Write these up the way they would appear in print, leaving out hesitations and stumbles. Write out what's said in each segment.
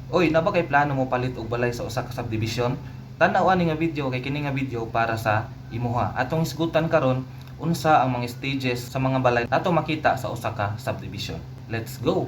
Oy, naba kay plano mo palit og balay sa usa ka subdivision? Tan-aw ani nga video kay kini nga video para sa imuha. Atong isgutan karon unsa ang mga stages sa mga balay nato makita sa usa ka subdivision. Let's go.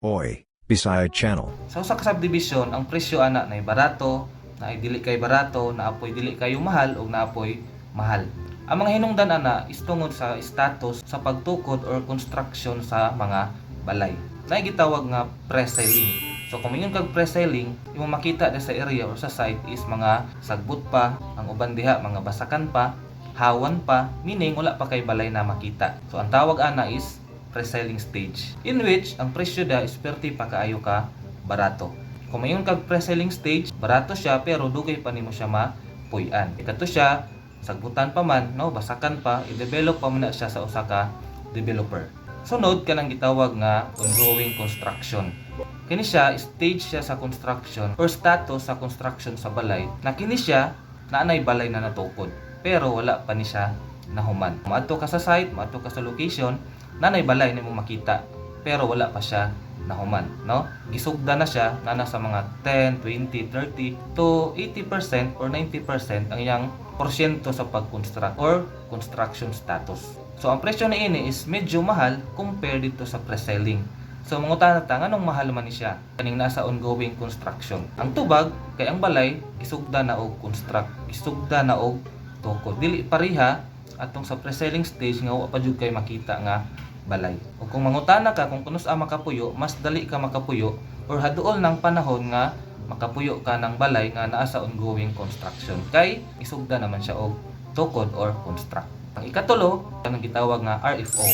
Oi, Bisaya Channel. Sa usa ka subdivision, ang presyo ana nay barato, naay dili kay barato, naapoy dili kayo mahal ug naapoy mahal. Ang mga hinungdan ana is tungod sa status sa pagtukod or construction sa mga balay. Naay gitawag nga pre-selling. So kung mingon kag pre-selling, imo makita sa area or sa site is mga sagbot pa, ang uban diha mga basakan pa, hawan pa, meaning wala pa kay balay na makita. So ang tawag ana is pre-selling stage, in which ang presyo da is perti pa kaayo ka barato. Kung mayon kag pre-selling stage, barato siya pero dugay pa nimo siya mapuy-an. Ikato siya, sagbutan pa man, no, basakan pa, i-develop pa man na siya sa usa ka developer. Sunod kanang gitawag nga ongoing construction. Kini siya stage siya sa construction or status sa construction sa balay. Na kini siya naanay balay na natukod pero wala pa ni siya nahuman. Maadto ka sa site, maadto ka sa location, nanay balay nimo makita pero wala pa siya nahuman, no? Gisugda na siya na nasa mga 10, 20, 30 to 80% or 90% ang iyang porsyento sa pag-construct or construction status. So ang presyo na ini is medyo mahal compared dito sa pre-selling. So mangutan ta nganong mahal man ni siya kaning nasa ongoing construction. Ang tubag kay ang balay gisugda na og construct, gisugda na og tukod. Dili pareha atong sa pre-selling stage nga wa pa jud kay makita nga balay. O kung mangutana ka kung kunus-a makapuyo, mas dali ka makapuyo or haduol ng panahon nga makapuyo ka ng balay nga naa sa ongoing construction. Kay isugda naman siya og tukod or construct. Ang ikatulo, kanang gitawag nga RFO.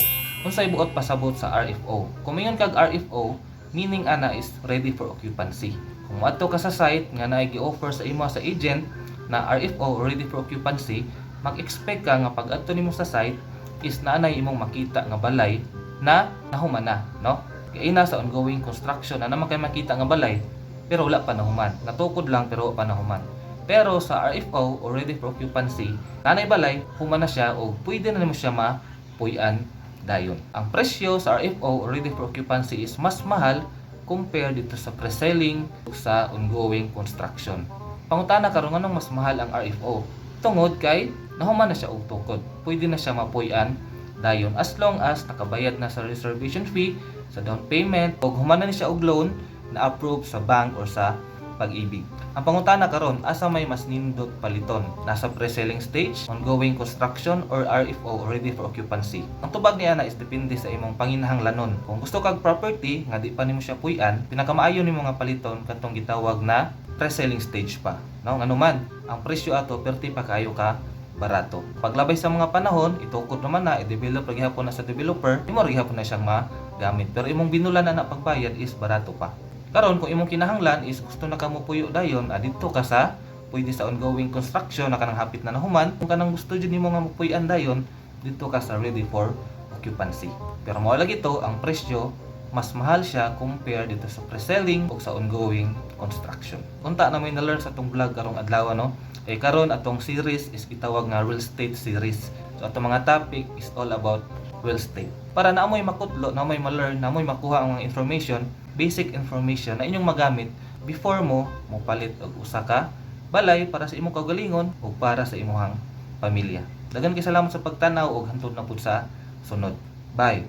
Unsay buot pasabot sa RFO? Kung mayon kag RFO, meaning ana is ready for occupancy. Kung moadto ka sa site nga naay gi-offer sa imo sa agent na RFO or ready for occupancy, mag-expect ka nga pag adto nimo sa site is naanay imong makita nga balay na nahuman na, no? Kay ina sa ongoing construction na naman kay makita nga balay pero wala pa nahuman. Natukod lang pero wala pa nahuman. Pero sa RFO or ready for occupancy, naanay balay, human na siya o pwede na nimo siya mapuy-an dayon. Ang presyo sa RFO or ready for occupancy is mas mahal compared dito sa pre-selling o sa ongoing construction. Pangutana karon nganong mas mahal ang RFO? Tungod kay nahuman na siya og tukod. Pwede na siya mapuy-an dayon as long as nakabayad na sa reservation fee, sa down payment, o human na siya og loan na approve sa bank or sa Pag-ibig. Ang pangutana karon asa may mas nindot paliton, nasa pre-selling stage, ongoing construction, or RFO or ready for occupancy. Ang tubag niya na is depende sa imong panginahanglanon. Kung gusto kag property nga di pa nimo siya puy-an, pinakamaayo nimo nga paliton katong gitawag na pre-selling stage pa. No, nganuman ang presyo ato perti pa kaayo ka barato. Paglabay sa mga panahon, itukod naman na i-develop ra gihapon na sa developer, imo ra gihapon na siyang magamit. Pero imong binulan na pagbayad is barato pa. Karon kung imong kinahanglan is gusto na ka mo puyo dayon, dito ka sa pwede sa ongoing construction na kanang hapit na nahuman. Kung kanang gusto jud nimo nga mapuy-an dayon, dito ka sa ready for occupancy. Pero mao lagi ito, ang presyo mas mahal siya compare dito sa pre-selling o sa ongoing construction. Unta na may na-learn sa atong vlog karong adlaw, no? Eh karon atong series is gitawag nga real estate series. So atong mga topic is all about real estate. Para na amoy makutlo, na amoy ma-learn, na amoy makuha ang mga information, basic information na inyong magamit before mo palit og usa ka balay para sa imong kaugalingon o para sa imong pamilya. Daghan kay salamat sa pagtanaw ug hantod na pud sa sunod. Bye.